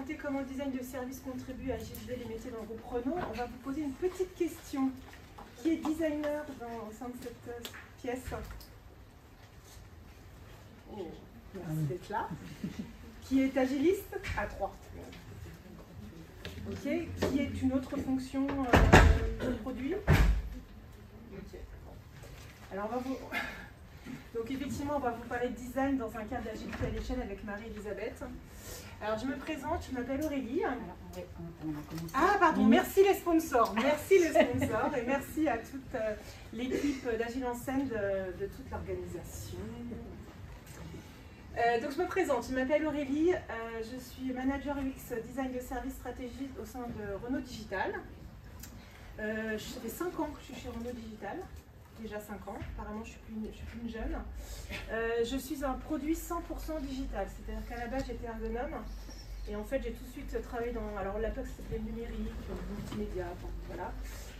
présenter comment le design de service contribue à agiliser les métiers dans le groupe Renault, on va vous poser une petite question. Qui est designer au sein de cette pièce? Oh, merci d'être là. Qui est agiliste? À 3. Ok. Qui est une autre fonction de produit? Ok. Alors, donc effectivement, on va vous parler de design dans un cadre d'agilité à l'échelle avec Marie-Elisabeth. Alors, je me présente, je m'appelle Aurélie. Ah, pardon, merci les sponsors. Merci les sponsors et merci à toute l'équipe d'Agile en scène de toute l'organisation. Donc, je me présente, je m'appelle Aurélie. Je suis manager UX design de service stratégique au sein de Renault Digital. Ça fait 5 ans que je suis chez Renault Digital. Déjà 5 ans, apparemment je suis plus une jeune. Je suis un produit 100% digital, c'est-à-dire qu'à la base j'étais ergonome et en fait j'ai tout de suite travaillé dans, alors l'époque c'était le numérique, le multimédia, enfin, voilà.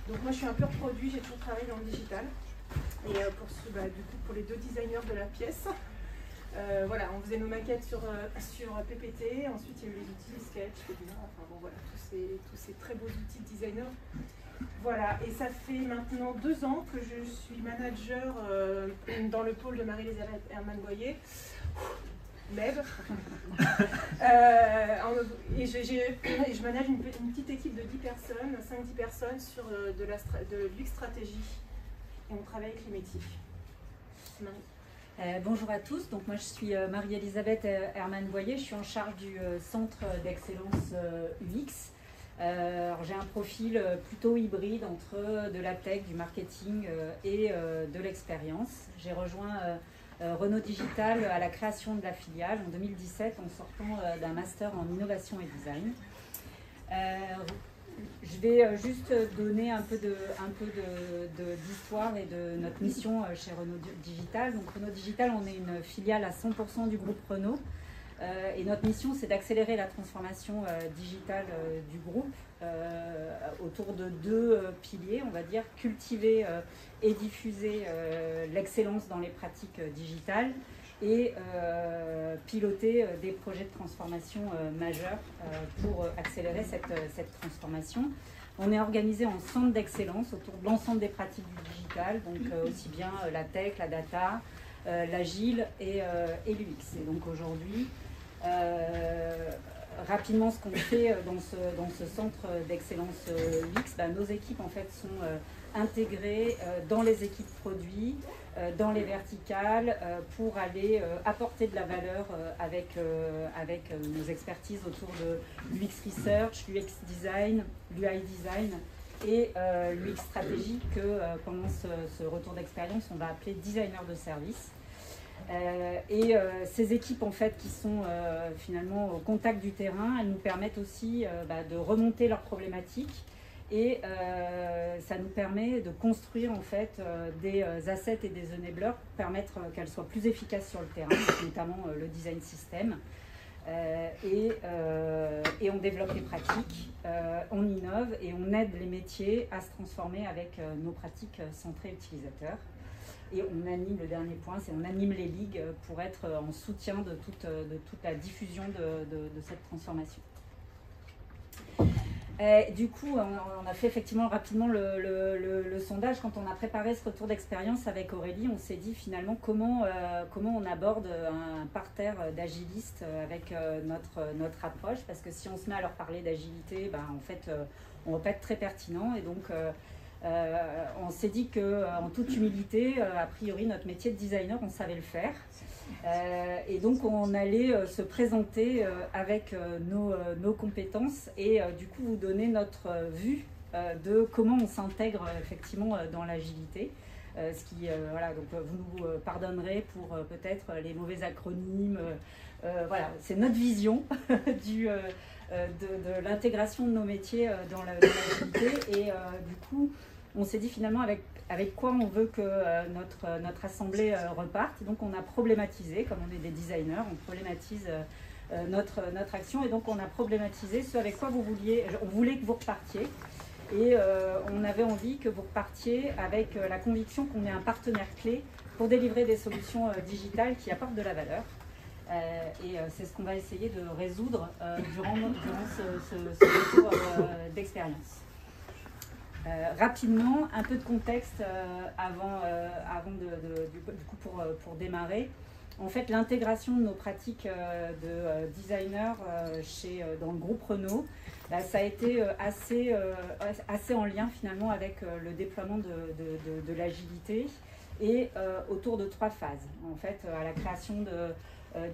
Donc moi je suis un pur produit, j'ai toujours travaillé dans le digital. Et du coup pour les 2 designers de la pièce, voilà, on faisait nos maquettes sur PPT, ensuite il y a eu les outils Sketch, enfin bon voilà, tous ces très beaux outils de designer. Voilà, et ça fait maintenant 2 ans que je suis manager dans le pôle de Marie-Elisabeth Hermann-Boyer, MEB. Et je manage une petite équipe de 10 personnes, 5-10 personnes sur de l'UX stratégie. Et on travaille avec les métiers. Marie. Bonjour à tous, donc moi je suis Marie-Elisabeth Hermann-Boyer, je suis en charge du centre d'excellence UX. Alors j'ai un profil plutôt hybride entre de la tech, du marketing et de l'expérience. J'ai rejoint Renault Digital à la création de la filiale en 2017 en sortant d'un master en innovation et design. Je vais juste donner un peu d'histoire et de notre mission chez Renault Digital. Donc Renault Digital, on est une filiale à 100% du groupe Renault. Et notre mission, c'est d'accélérer la transformation digitale du groupe autour de 2 piliers, on va dire, cultiver et diffuser l'excellence dans les pratiques digitales et piloter des projets de transformation majeurs pour accélérer cette transformation. On est organisé en centre d'excellence autour de l'ensemble des pratiques du digital, donc aussi bien la tech, la data, l'agile et l'UX. Et donc aujourd'hui, rapidement, ce qu'on fait dans ce centre d'excellence UX, nos équipes en fait sont intégrées dans les équipes produits, dans les verticales, pour aller apporter de la valeur avec nos expertises autour de l'UX Research, l'UX Design, l'UI Design et l'UX Stratégie que pendant ce retour d'expérience, on va appeler designer de service. Ces équipes en fait qui sont finalement au contact du terrain, elles nous permettent aussi de remonter leurs problématiques et ça nous permet de construire en fait des assets et des enablers pour permettre qu'elles soient plus efficaces sur le terrain, notamment le design system. Et on développe les pratiques, on innove et on aide les métiers à se transformer avec nos pratiques centrées utilisateurs. Et on anime, le dernier point, c'est on anime les ligues pour être en soutien de toute la diffusion de cette transformation. Du coup, on a fait effectivement rapidement le sondage. Quand on a préparé ce retour d'expérience avec Aurélie, on s'est dit finalement comment on aborde un parterre d'agilistes avec notre approche. Parce que si on se met à leur parler d'agilité, en fait, on ne va pas être très pertinent. Et donc, on s'est dit qu'en toute humilité, a priori, notre métier de designer, on savait le faire. Et donc, on allait se présenter avec nos compétences et du coup, vous donner notre vue de comment on s'intègre effectivement dans l'agilité. Voilà, donc vous nous pardonnerez pour peut-être les mauvais acronymes. Voilà, c'est notre vision de l'intégration de nos métiers dans l'agilité. Et du coup, on s'est dit finalement avec quoi on veut que notre assemblée reparte. Donc on a problématisé, comme on est des designers, on problématise notre action. Et donc on a problématisé ce avec quoi on voulait que vous repartiez. Et on avait envie que vous repartiez avec la conviction qu'on est un partenaire clé pour délivrer des solutions digitales qui apportent de la valeur. Et c'est ce qu'on va essayer de résoudre durant ce retour d'expérience. Rapidement, un peu de contexte avant du coup pour démarrer. En fait, l'intégration de nos pratiques de designer dans le groupe Renault, ça a été assez en lien finalement avec le déploiement de l'agilité et autour de 3 phases. En fait, à la création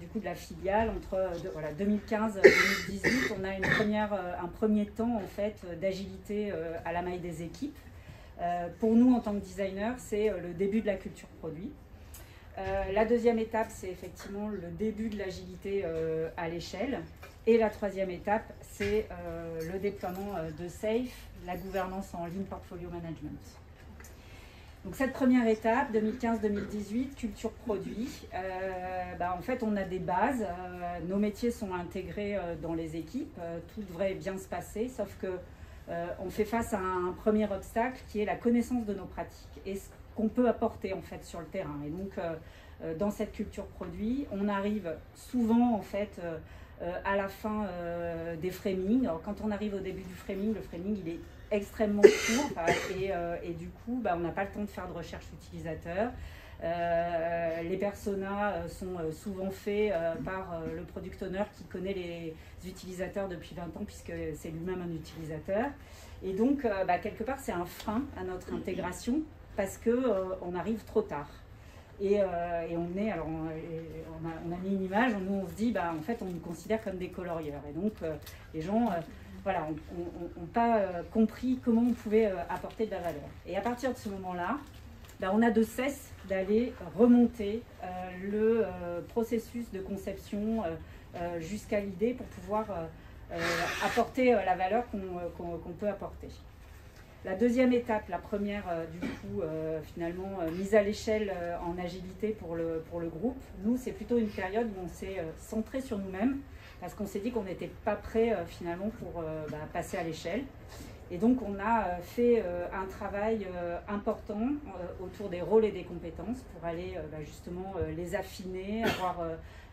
du coup de la filiale entre 2015 et 2018, on a un premier temps en fait d'agilité à la maille des équipes. Pour nous en tant que designer, c'est le début de la culture produit. La deuxième étape, c'est effectivement le début de l'agilité à l'échelle. Et la troisième étape, c'est le déploiement de SAFe, la gouvernance en Lean Portfolio Management. Donc cette première étape, 2015-2018, culture produit, en fait on a des bases, nos métiers sont intégrés dans les équipes, tout devrait bien se passer, sauf que on fait face à un premier obstacle qui est la connaissance de nos pratiques et ce qu'on peut apporter en fait sur le terrain. Et donc dans cette culture produit, on arrive souvent en fait à la fin des framings. Alors, quand on arrive au début du framing, le framing il est extrêmement court et du coup on n'a pas le temps de faire de recherche utilisateur. Les personas sont souvent faits par le product owner qui connaît les utilisateurs depuis 20 ans puisque c'est lui-même un utilisateur. Et donc quelque part c'est un frein à notre intégration parce qu'on arrive trop tard. Et on a mis une image, nous on se dit en fait on nous considère comme des colorieurs. Et donc les gens n'ont pas compris comment on pouvait apporter de la valeur. Et à partir de ce moment-là, on a de cesse d'aller remonter le processus de conception jusqu'à l'idée pour pouvoir apporter la valeur qu'on peut apporter. La deuxième étape, la première du coup finalement mise à l'échelle en agilité pour le groupe, nous c'est plutôt une période où on s'est centré sur nous-mêmes parce qu'on s'est dit qu'on n'était pas prêt finalement pour passer à l'échelle. Et donc on a fait un travail important autour des rôles et des compétences pour aller justement les affiner, avoir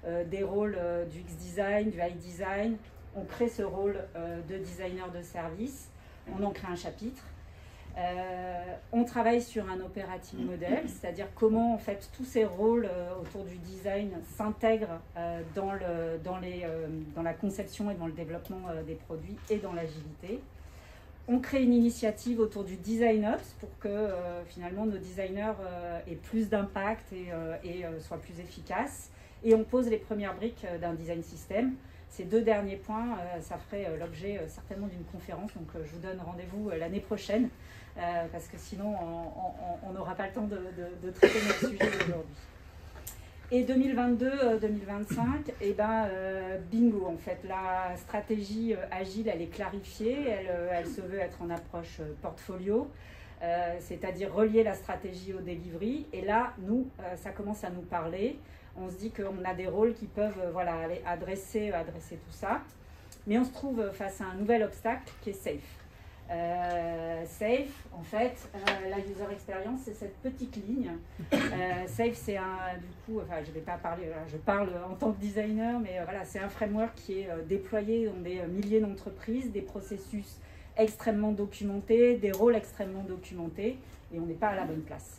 des rôles du X-Design, du High Design. On crée ce rôle de designer de service, on en crée un chapitre. On travaille sur un operating model, c'est-à-dire comment en fait tous ces rôles autour du design s'intègrent dans la conception et dans le développement des produits et dans l'agilité. On crée une initiative autour du Design Ops pour que finalement nos designers aient plus d'impact et soient plus efficaces. Et on pose les premières briques d'un design system. Ces 2 derniers points, ça ferait l'objet certainement d'une conférence, donc je vous donne rendez-vous l'année prochaine, parce que sinon on n'aura pas le temps de traiter notre sujet aujourd'hui. Et 2022-2025, bingo, en fait, la stratégie agile, elle est clarifiée, elle se veut être en approche portfolio, c'est-à-dire relier la stratégie au delivery. Et là, nous, ça commence à nous parler. On se dit qu'on a des rôles qui peuvent aller adresser tout ça. Mais on se trouve face à un nouvel obstacle qui est SAFe. SAFe, en fait, la user experience, c'est cette petite ligne. SAFe, c'est je vais pas parler, je parle en tant que designer, mais c'est un framework qui est déployé dans des milliers d'entreprises, des processus extrêmement documentés, des rôles extrêmement documentés, et on n'est pas à la bonne place.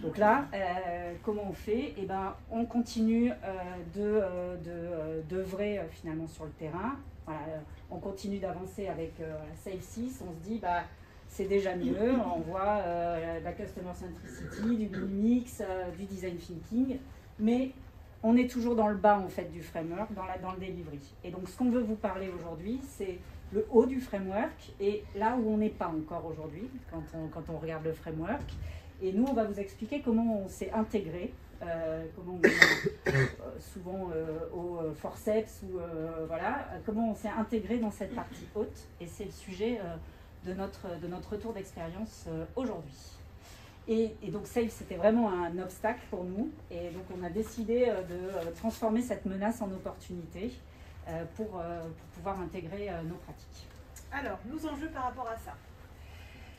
Donc là, comment on fait ? On continue d'œuvrer finalement sur le terrain. On continue d'avancer avec SAFe 6. On se dit, c'est déjà mieux. On voit la customer centricity, du UX, du design thinking, mais on est toujours dans le bas en fait du framework, dans le delivery. Et donc, ce qu'on veut vous parler aujourd'hui, c'est le haut du framework et là où on n'est pas encore aujourd'hui quand on regarde le framework. Et nous, on va vous expliquer comment on s'est intégré, comment on souvent au forceps, comment on s'est intégré dans cette partie haute. Et c'est le sujet de notre retour d'expérience aujourd'hui. Et donc SAFe, c'était vraiment un obstacle pour nous. Et donc on a décidé de transformer cette menace en opportunité pour pouvoir intégrer nos pratiques. Alors, nos enjeux par rapport à ça.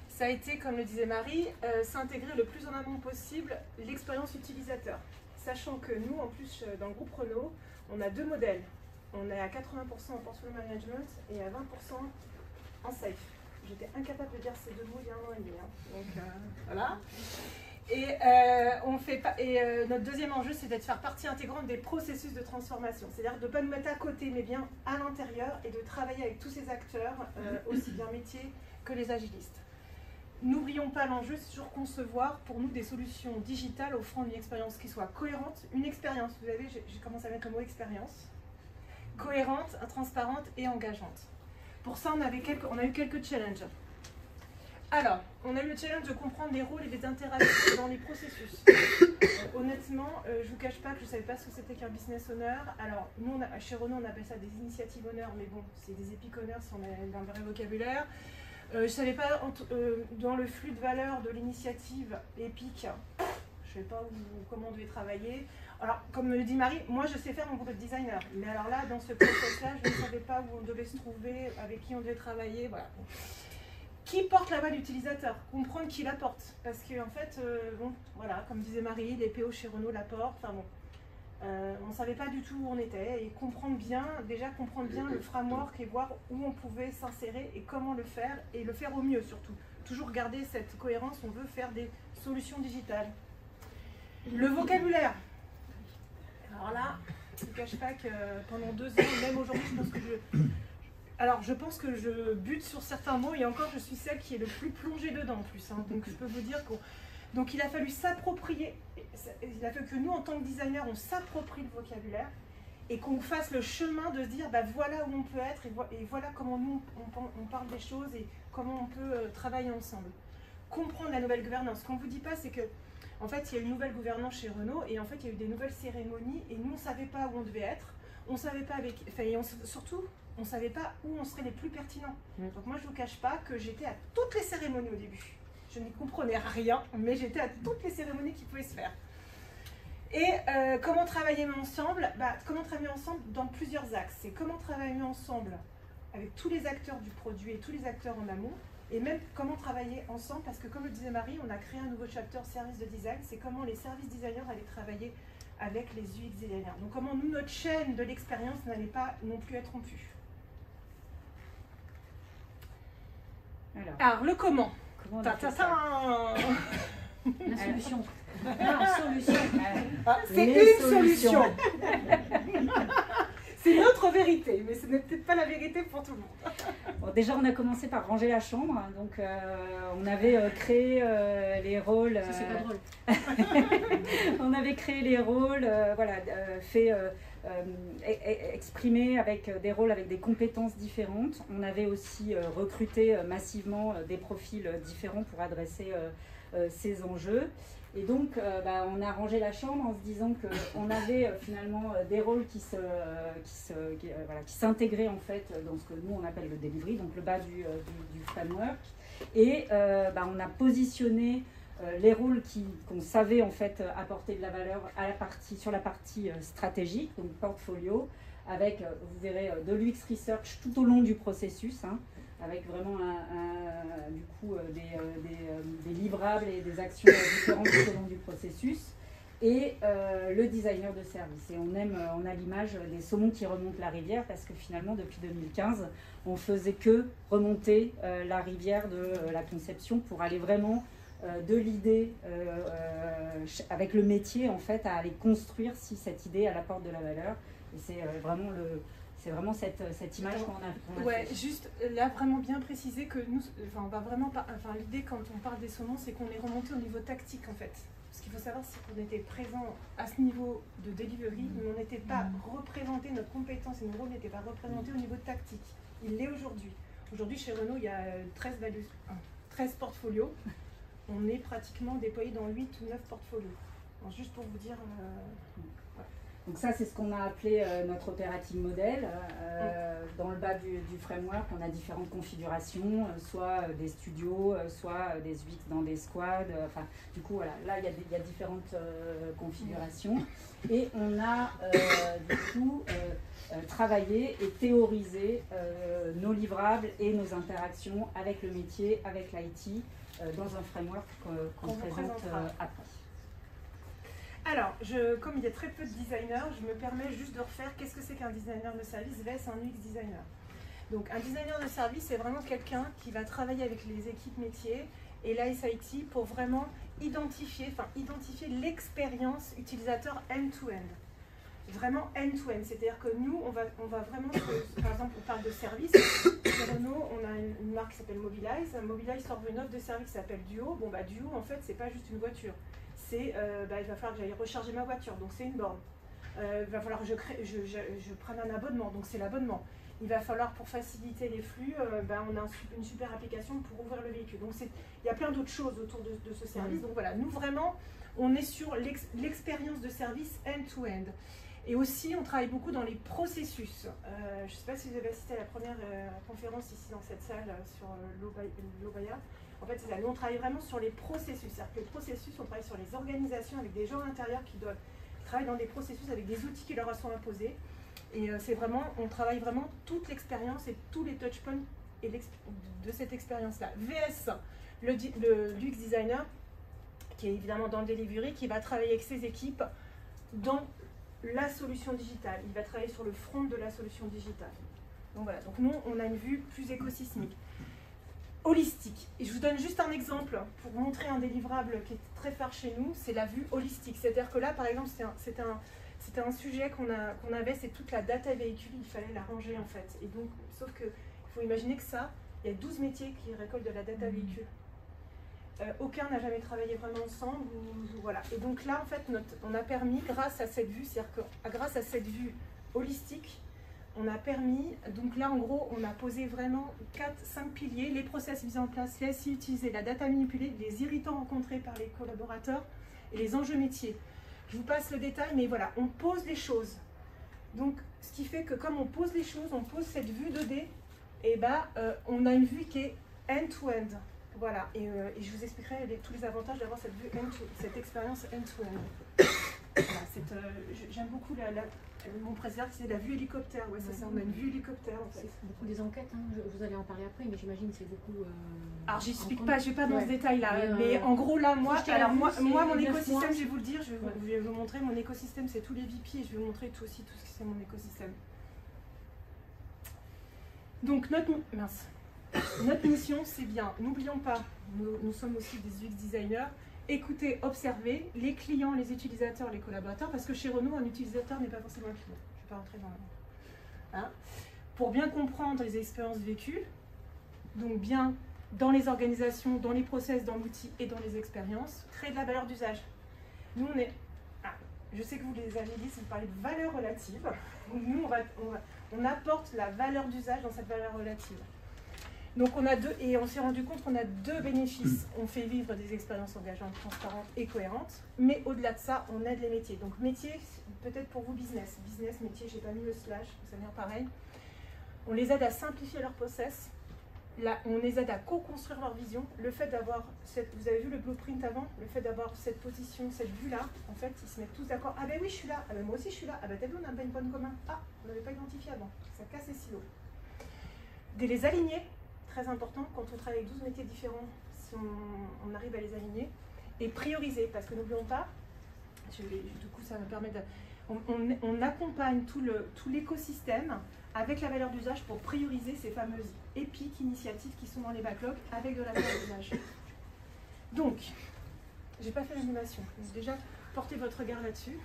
Ça a été, comme le disait Marie, s'intégrer le plus en amont possible l'expérience utilisateur. sachant que nous, en plus, dans le groupe Renault, on a 2 modèles. On est à 80% en portfolio management et à 20% en safe. J'étais incapable de dire ces 2 mots il y a 1 an et demi. Donc voilà. Et notre deuxième enjeu, c'est d'être faire partie intégrante des processus de transformation. C'est-à-dire de ne pas nous mettre à côté, mais bien à l'intérieur et de travailler avec tous ces acteurs, aussi bien métiers que les agilistes. N'oublions pas l'enjeu, c'est toujours concevoir pour nous des solutions digitales offrant une expérience qui soit cohérente. Une expérience, vous savez, j'ai commencé à mettre le mot expérience. Cohérente, transparente et engageante. Pour ça, on a eu quelques challenges. Alors, on a eu le challenge de comprendre les rôles et les interactions dans les processus. Honnêtement, je ne vous cache pas que je ne savais pas ce que c'était qu'un business owner. Alors, nous, chez Renault, on appelle ça des initiative owners, mais bon, c'est des epic owners si on est dans le vrai vocabulaire. Je ne savais pas, dans le flux de valeur de l'initiative EPIC, je ne savais pas comment on devait travailler. Alors, comme me le dit Marie, moi je sais faire mon boulot de designer, mais alors là, dans ce process-là, je ne savais pas où on devait se trouver, avec qui on devait travailler, voilà. Qui porte la voix de l'utilisateur? Comprendre qui la porte. Parce qu'en fait, bon, voilà, comme disait Marie, les PO chez Renault la portent, enfin bon. On ne savait pas du tout où on était, et comprendre bien le framework et voir où on pouvait s'insérer et comment le faire, et le faire au mieux surtout. Toujours garder cette cohérence, on veut faire des solutions digitales. Le vocabulaire. Alors là, je ne vous cache pas que pendant 2 ans, même aujourd'hui, je pense que je bute sur certains mots, et encore je suis celle qui est le plus plongée dedans en plus. Hein. Donc je peux vous dire qu'on... Donc il a fallu s'approprier, il a fallu que nous en tant que designers, on s'approprie le vocabulaire et qu'on fasse le chemin de se dire bah, voilà où on peut être et voilà comment nous on parle des choses et comment on peut travailler ensemble. Comprendre la nouvelle gouvernance. Ce qu'on ne vous dit pas, c'est que en fait il y a une nouvelle gouvernance chez Renault et en fait il y a eu des nouvelles cérémonies et nous on ne savait pas où on devait être, on ne savait pas avec, enfin, surtout on ne savait pas où on serait les plus pertinents. Donc moi je ne vous cache pas que j'étais à toutes les cérémonies au début. Je n'y comprenais rien, mais j'étais à toutes les cérémonies qui pouvaient se faire. Et comment travailler ensemble? Comment travailler ensemble dans plusieurs axes. C'est comment travailler ensemble avec tous les acteurs du produit et tous les acteurs en amont, et même comment travailler ensemble, parce que comme le disait Marie, on a créé un nouveau chapter service de design, c'est comment les services designers allaient travailler avec les UX designers. Donc comment nous, notre chaîne de l'expérience n'allait pas non plus être rompue. Alors le comment. La solution. C'est une solution. C'est notre vérité, mais ce n'est peut-être pas la vérité pour tout le monde. Bon, déjà, on a commencé par ranger la chambre. Donc, on avait créé les rôles. Ça, c'est pas drôle. On avait créé les rôles, voilà, exprimé avec des rôles avec des compétences différentes. On avait aussi recruté massivement des profils différents pour adresser ces enjeux. Et donc, on a rangé la chambre en se disant qu'on avait finalement des rôles qui s'intégraient en fait dans ce que nous on appelle le delivery, donc le bas du framework. Et on a positionné les rôles qu'on savait en fait apporter de la valeur sur la partie stratégique, donc portfolio, avec, vous verrez, de l'UX Research tout au long du processus, hein, avec vraiment des livrables et des actions différentes tout au long du processus, et le designer de service. Et on a l'image des saumons qui remontent la rivière, parce que finalement, depuis 2015, on faisait que remonter la rivière de la conception pour aller vraiment de l'idée avec le métier, en fait, à aller construire si cette idée elle apporte de la valeur. Et c'est vraiment cette image qu'on a ouais, fait. Juste là, vraiment bien préciser que nous, on va vraiment pas, l'idée quand on parle des saumons, c'est qu'on est remonté au niveau tactique en fait. Ce qu'il faut savoir, c'est qu'on était présent à ce niveau de delivery, mais on n'était pas représenté, notre compétence et nos rôles n'étaient pas représentés au niveau tactique. Il l'est aujourd'hui. Aujourd'hui, chez Renault, il y a 13 portfolios. On est pratiquement déployé dans 8 ou 9 portfolios. Alors, juste pour vous dire... Donc ça, c'est ce qu'on a appelé notre operating model. Dans le bas du framework, on a différentes configurations, soit des studios, soit des UX dans des squads. Du coup, voilà, là, il y a différentes configurations. Et on a du coup travaillé et théorisé nos livrables et nos interactions avec le métier, avec l'IT, dans un framework qu'on présente après. Alors, comme il y a très peu de designers, je me permets juste de refaire qu'est-ce que c'est qu'un designer de service versus un UX designer. Donc, un designer de service, c'est vraiment quelqu'un qui va travailler avec les équipes métiers et l'ISIT pour vraiment identifier l'expérience utilisateur end-to-end. Vraiment end-to-end, c'est-à-dire que nous, on va vraiment, par exemple, on parle de service. Chez Renault, on a une marque qui s'appelle Mobilize. Mobilize sort une offre de service qui s'appelle Duo. Bon, bah, Duo, en fait, c'est pas juste une voiture. C'est, il va falloir que j'aille recharger ma voiture, donc c'est une borne. Il va falloir que je prenne un abonnement, donc c'est l'abonnement. Il va falloir, pour faciliter les flux, on a une super application pour ouvrir le véhicule. Donc il y a plein d'autres choses autour de ce service. Donc voilà, nous vraiment, on est sur l'expérience de service end-to-end. Et aussi, on travaille beaucoup dans les processus. Je ne sais pas si vous avez assisté à la première conférence ici dans cette salle sur l'Obaya. En fait, c'est ça. Nous, on travaille vraiment sur les processus. C'est-à-dire que les processus, on travaille sur les organisations avec des gens à l'intérieur qui travaillent dans des processus avec des outils qui leur sont imposés. Et c'est vraiment, on travaille vraiment toute l'expérience et tous les touchpoints de cette expérience-là. VS, le UX designer, qui est évidemment dans le delivery, qui va travailler avec ses équipes dans la solution digitale. Il va travailler sur le front de la solution digitale. Donc voilà, donc nous, on a une vue plus écosystémique. Holistique. Et je vous donne juste un exemple pour montrer un délivrable qui est très phare chez nous, c'est la vue holistique. C'est-à-dire que là, par exemple, c'était un sujet qu'on avait, c'est toute la data véhicule, il fallait la ranger en fait. Et donc, sauf qu'il faut imaginer que ça, il y a 12 métiers qui récoltent de la data véhicule. Aucun n'a jamais travaillé vraiment ensemble. Voilà. Et donc là, en fait, on a permis, grâce à cette vue, c'est-à-dire que grâce à cette vue holistique, on a permis, donc là en gros, on a posé vraiment 4-5 piliers, les process mis en place, les SI utilisés, la data manipulée, les irritants rencontrés par les collaborateurs et les enjeux métiers. Je vous passe le détail, mais voilà, on pose les choses. Donc, ce qui fait que comme on pose les choses, on pose cette vue 2D, et on a une vue qui est end-to-end. Voilà, et je vous expliquerai tous les avantages d'avoir cette vue cette expérience end-to-end. Voilà, j'aime beaucoup mon président, c'est la vue hélicoptère. Ouais, c'est ça, on a une vue hélicoptère en fait. C'est beaucoup des enquêtes, hein. Vous allez en parler après, mais j'imagine que c'est beaucoup. Alors, j'explique pas, je vais pas dans ce détail-là, mais en gros, là, moi, mon écosystème, je vais vous le dire, je vais vous montrer, mon écosystème, c'est tous les VP et je vais vous montrer aussi tout ce que c'est mon écosystème. Donc, notre mission, c'est bien, n'oublions pas, nous sommes aussi des UX designers, écoutez, observez les clients, les utilisateurs, les collaborateurs, parce que chez Renault, un utilisateur n'est pas forcément un client. Je ne vais pas rentrer dans le... Hein. Pour bien comprendre les expériences véhicules, donc bien dans les organisations, dans les process, dans l'outil et dans les expériences, créer de la valeur d'usage. Nous, on est... je sais que vous les avez dit, vous parlez de valeur relative. Donc nous, on apporte la valeur d'usage dans cette valeur relative. Donc on s'est rendu compte qu'on a deux bénéfices. On fait vivre des expériences engageantes, transparentes et cohérentes, mais au-delà de ça, on aide les métiers. Donc métier, peut-être pour vous business, métier, j'ai pas mis le slash, ça vient pareil. On les aide à simplifier leur process, là, on les aide à co-construire leur vision. Le fait d'avoir, vous avez vu le blueprint avant, le fait d'avoir cette position, cette vue-là, en fait, ils se mettent tous d'accord. Ah ben oui, je suis là, ah ben moi aussi je suis là, ah ben t'as vu, on a une bonne commun. Ah, on n'avait pas identifié avant, ça casse les silos. De les aligner. Très important, quand on travaille avec 12 métiers différents, si on arrive à les aligner, et prioriser, parce que n'oublions pas, du coup ça me permet de... On accompagne tout l'écosystème avec la valeur d'usage pour prioriser ces fameuses épiques initiatives qui sont dans les backlogs avec de la valeur d'usage. Donc, j'ai pas fait l'animation, déjà portez votre regard là-dessus.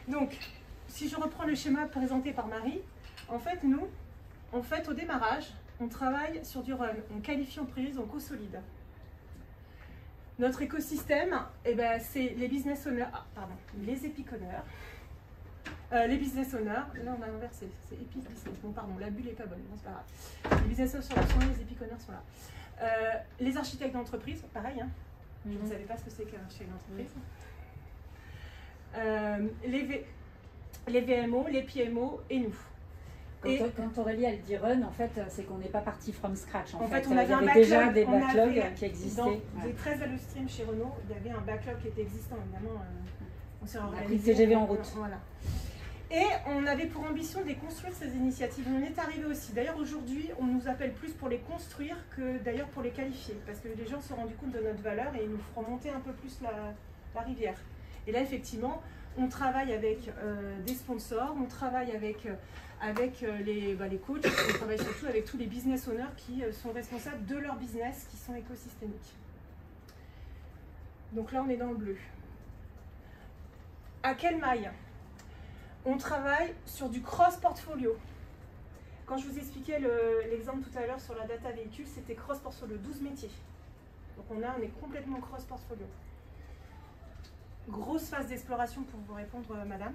Donc, si je reprends le schéma présenté par Marie, en fait, nous, au démarrage, on travaille sur du run, on qualifie, on priorise, on co-solide. Notre écosystème, c'est les business owners, les epic owners, les business owners, là on a inversé, c'est epic business, bon pardon, la bulle n'est pas bonne, bon, c'est pas grave. Les business owners sont là, les epic owners sont là. Les architectes d'entreprise, pareil, hein. Je ne savais pas ce que c'est qu'un architecte d'entreprise. Les VMO, les PMO et nous. Quand Aurélie elle dit run, en fait, c'est qu'on n'est pas parti from scratch. En fait, on avait déjà des backlogs qui existaient. Dans les 13 value streams chez Renault, il y avait un backlog qui était existant, évidemment. On s'est organisé. On a pris le TGV en route. Voilà. Et on avait pour ambition de les construire, ces initiatives. On est arrivé aussi. D'ailleurs, aujourd'hui, on nous appelle plus pour les construire que d'ailleurs pour les qualifier. Parce que les gens se sont rendus compte de notre valeur et ils nous feront monter un peu plus la rivière. Et là, effectivement, on travaille avec des sponsors, on travaille avec les coachs, on travaille surtout avec tous les business owners qui sont responsables de leur business, qui sont écosystémiques. Donc là, on est dans le bleu. À quelle maille? On travaille sur du cross-portfolio. Quand je vous expliquais l'exemple tout à l'heure sur la data véhicule, c'était cross-portfolio, 12 métiers. Donc on est complètement cross-portfolio. Grosse phase d'exploration pour vous répondre, madame.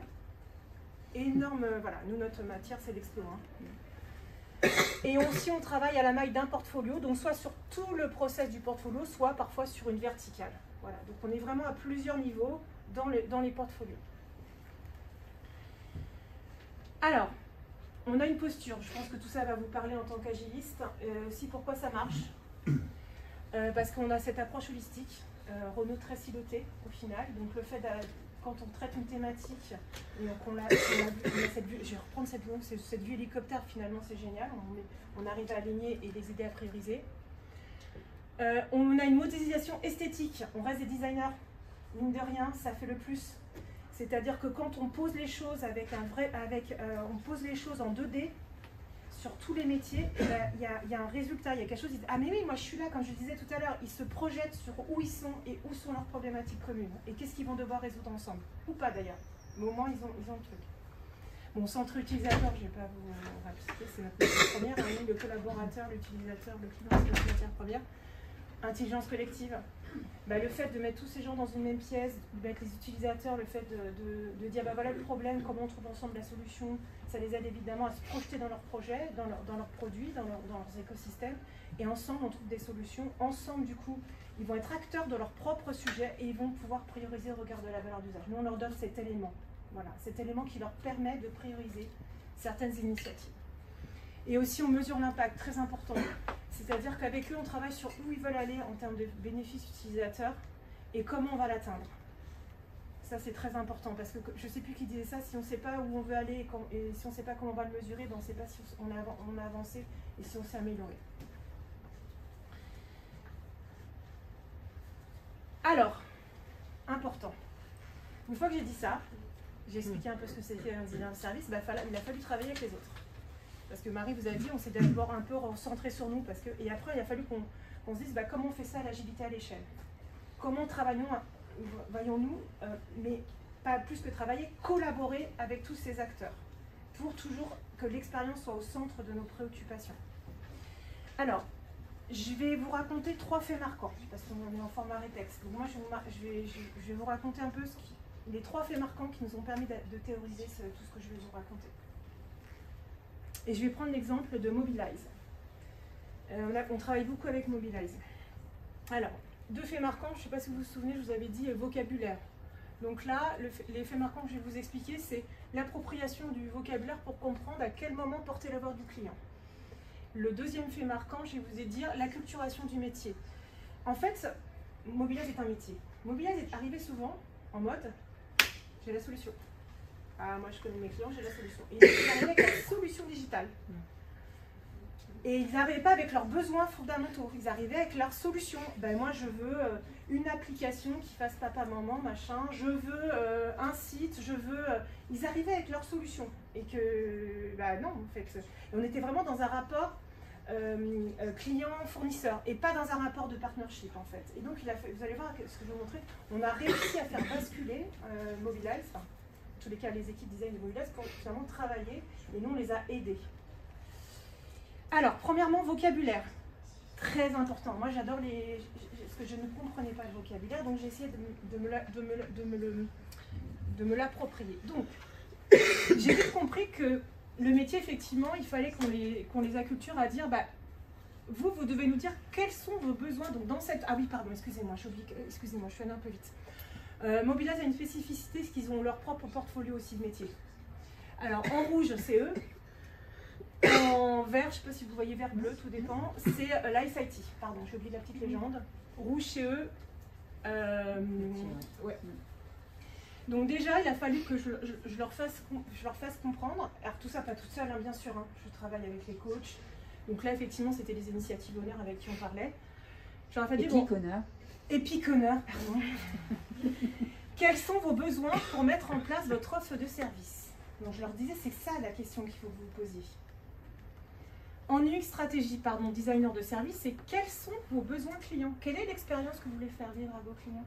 Énorme, voilà, nous notre matière c'est l'explo. Et aussi on travaille à la maille d'un portfolio, donc soit sur tout le process du portfolio, soit parfois sur une verticale. Voilà, donc on est vraiment à plusieurs niveaux dans les portfolios. Alors, on a une posture, je pense que tout ça va vous parler en tant qu'agiliste. Aussi pourquoi ça marche, parce qu'on a cette approche holistique, Renaud très silotée au final, donc le fait quand on traite une thématique, et qu'on a cette vue, je vais reprendre cette vue hélicoptère, finalement c'est génial, on arrive à aligner et les aider à prioriser. On a une modélisation esthétique, on reste des designers, mine de rien, ça fait le plus. C'est-à-dire que quand on pose les choses on pose les choses en 2D sur tous les métiers, il y a un résultat, il y a quelque chose, ils disent, ah mais oui, moi je suis là, comme je disais tout à l'heure, ils se projettent sur où ils sont et où sont leurs problématiques communes et qu'est-ce qu'ils vont devoir résoudre ensemble, ou pas d'ailleurs, mais au moins ils ont le truc. Bon, centre utilisateur, je ne vais pas vous rappeler, c'est notre matière première, le collaborateur, l'utilisateur, le client, c'est notre matière première. Intelligence collective, le fait de mettre tous ces gens dans une même pièce, de mettre les utilisateurs, le fait de dire voilà le problème, comment on trouve ensemble la solution, ça les aide évidemment à se projeter dans leurs projets, dans leurs produits, dans leurs écosystèmes, et ensemble on trouve des solutions. Ensemble du coup, ils vont être acteurs de leur propre sujet et ils vont pouvoir prioriser au regard de la valeur d'usage. Nous on leur donne cet élément, voilà, cet élément qui leur permet de prioriser certaines initiatives. Et aussi on mesure l'impact, très important. C'est-à-dire qu'avec eux, on travaille sur où ils veulent aller en termes de bénéfices utilisateurs et comment on va l'atteindre. Ça, c'est très important parce que je ne sais plus qui disait ça, si on ne sait pas où on veut aller et si on ne sait pas comment on va le mesurer, on ne sait pas si on a avancé et si on s'est amélioré. Alors, important. Une fois que j'ai dit ça, j'ai expliqué un peu ce que c'était un designer de service, il a fallu travailler avec les autres. Parce que Marie vous a dit, on s'est d'abord un peu recentré sur nous, et après il a fallu qu'on se dise comment on fait ça l'agilité à l'échelle. Comment voyons-nous, mais pas plus que travailler, collaborer avec tous ces acteurs, pour toujours que l'expérience soit au centre de nos préoccupations. Alors, je vais vous raconter 3 faits marquants, parce qu'on est en format rétexte. Donc moi je vais vous raconter un peu les 3 faits marquants qui nous ont permis de théoriser tout ce que je vais vous raconter. Et je vais prendre l'exemple de Mobilize. On travaille beaucoup avec Mobilize. Alors, 2 faits marquants, je ne sais pas si vous vous souvenez, je vous avais dit vocabulaire. Donc là, les faits marquants que je vais vous expliquer, c'est l'appropriation du vocabulaire pour comprendre à quel moment porter la voix du client. Le 2e fait marquant, je vais vous dire l'acculturation du métier. En fait, Mobilize est un métier. Mobilize est arrivé souvent en mode « j'ai la solution ». Ah, moi je connais mes clients, j'ai la solution. Et ils arrivaient avec la solution digitale. Et ils n'arrivaient pas avec leurs besoins fondamentaux, ils arrivaient avec leur solution. Moi je veux une application qui fasse papa, maman, machin, je veux un site, je veux... Ils arrivaient avec leur solution. Et que, non, en fait. Et on était vraiment dans un rapport client-fournisseur et pas dans un rapport de partnership en fait. Et donc vous allez voir ce que je vais vous montrer, on a réussi à faire basculer Mobilize, en tous les cas les équipes design de Mobilize, pour finalement travailler, et nous on les a aidés. Alors, premièrement, vocabulaire, très important. Moi j'adore parce que je ne comprenais pas le vocabulaire, donc j'ai essayé de me l'approprier. Donc, j'ai vite compris que le métier, effectivement, il fallait qu'on les acculture à dire, vous devez nous dire quels sont vos besoins. Donc dans cette... Ah oui, pardon, excusez-moi, je suis allée un peu vite. Mobilize a une spécificité, c'est qu'ils ont leur propre portfolio aussi de métier. Alors en rouge, c'est eux. En vert, je ne sais pas si vous voyez vert, bleu, tout dépend, c'est l'ICT. Pardon, j'ai oublié la petite légende. Rouge chez eux. Ouais. Donc déjà, il a fallu que je leur fasse comprendre. Alors tout ça, pas toute seule, bien sûr. Je travaille avec les coachs. Donc là, effectivement, c'était les initiatives honneurs avec qui on parlait. Epic Honor, pardon. quels sont vos besoins pour mettre en place votre offre de service? Donc je leur disais, c'est ça la question qu'il faut que vous vous posiez. En UX stratégie, pardon, designer de service, c'est quels sont vos besoins clients? Quelle est l'expérience que vous voulez faire vivre à vos clients?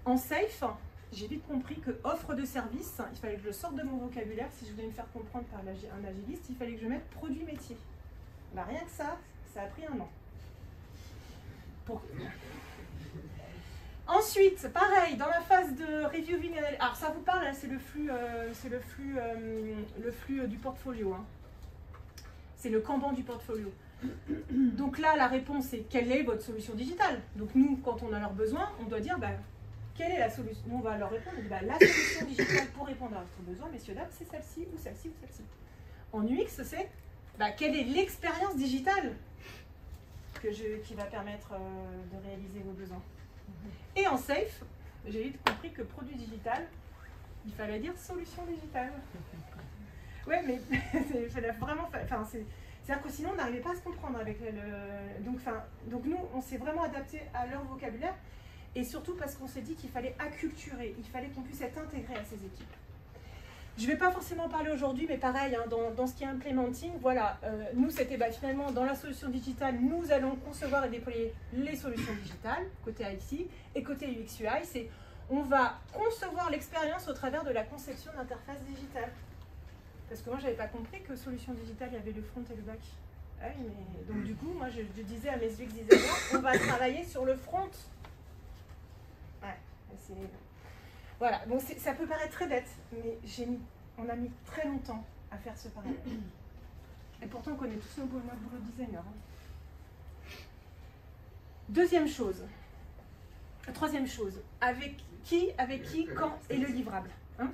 En safe, j'ai vite compris que offre de service, il fallait que je sorte de mon vocabulaire. Si je voulais me faire comprendre par un agiliste, il fallait que je mette produit métier. Bah, rien que ça a pris un an. Ensuite, pareil, dans la phase de reviewing, alors ça vous parle, c'est le flux du portfolio. Hein. C'est le Kanban du portfolio. Donc là, la réponse est quelle est votre solution digitale? Donc nous, quand on a leurs besoins, on doit dire bah, quelle est la solution. Nous, on va leur répondre, bah, la solution digitale pour répondre à votre besoin, messieurs, dames, c'est celle-ci ou celle-ci ou celle-ci. En UX, c'est bah, quelle est l'expérience digitale qui va permettre de réaliser vos besoins. Et en safe, j'ai vite compris que produit digital, il fallait dire solution digitale. Ouais, mais il fallait vraiment. C'est-à-dire que sinon, on n'arrivait pas à se comprendre avec donc nous, on s'est vraiment adapté à leur vocabulaire et surtout parce qu'on s'est dit qu'il fallait acculturer, il fallait qu'on puisse être intégré à ces équipes. Je ne vais pas forcément parler aujourd'hui, mais pareil, hein, dans ce qui est implementing, voilà, nous, c'était finalement dans la solution digitale, nous allons concevoir et déployer les solutions digitales, côté IT, et côté UX UI, c'est on va concevoir l'expérience au travers de la conception d'interface digitale. Parce que moi, je n'avais pas compris que solution digitale, il y avait le front et le back. Ah oui, mais... Donc du coup, moi, je disais à mes UX designers, on va travailler sur le front. Ouais, c'est... Voilà, bon, ça peut paraître très bête, mais on a mis très longtemps à faire ce parallèle. Et pourtant, on connaît tous nos boulot de designer. Hein. Troisième chose, avec qui, quand et le livrable. Hein?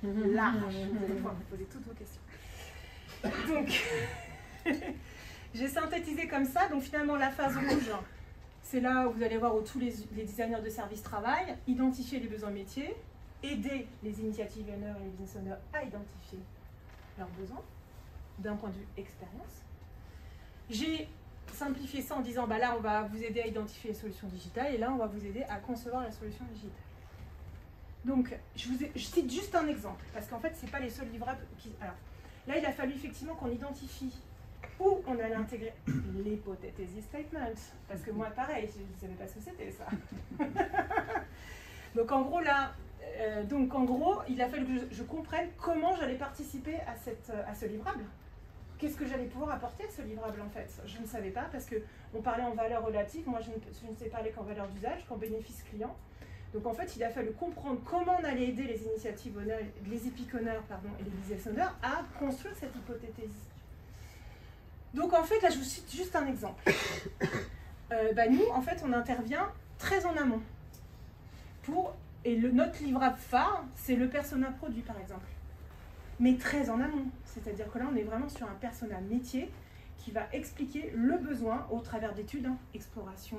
Là, vous allez pouvoir vous poser toutes vos questions. Donc, j'ai synthétisé comme ça. Donc finalement, la phase rouge, c'est là où vous allez voir où tous les designers de service travaillent, identifier les besoins métiers, aider les initiative owners et les business owners à identifier leurs besoins d'un point de vue expérience. J'ai simplifié ça en disant, bah là, on va vous aider à identifier les solutions digitales et là, on va vous aider à concevoir la solution digitale. Donc, je cite juste un exemple, parce qu'en fait, ce n'est pas les seuls livrables qui... Alors, là, il a fallu effectivement qu'on identifie où on allait intégrer l'hypothesis statement. Parce que moi, pareil, je ne savais pas ce que c'était, ça. Donc, en gros, là, il a fallu que je comprenne comment j'allais participer à ce livrable. Qu'est-ce que j'allais pouvoir apporter à ce livrable, en fait? Je ne savais pas, parce qu'on parlait en valeur relative. Moi, je ne sais parler qu'en valeur d'usage, qu'en bénéfice client. Donc en fait, il a fallu comprendre comment on allait aider les initiatives owners, les epic owners, pardon, et les business owners à construire cette hypothèse. Donc en fait, là, je vous cite juste un exemple. Nous, en fait, on intervient très en amont. Notre livrable phare, c'est le persona produit, par exemple. Mais très en amont. C'est-à-dire que là, on est vraiment sur un persona métier qui va expliquer le besoin au travers d'études, hein, exploration,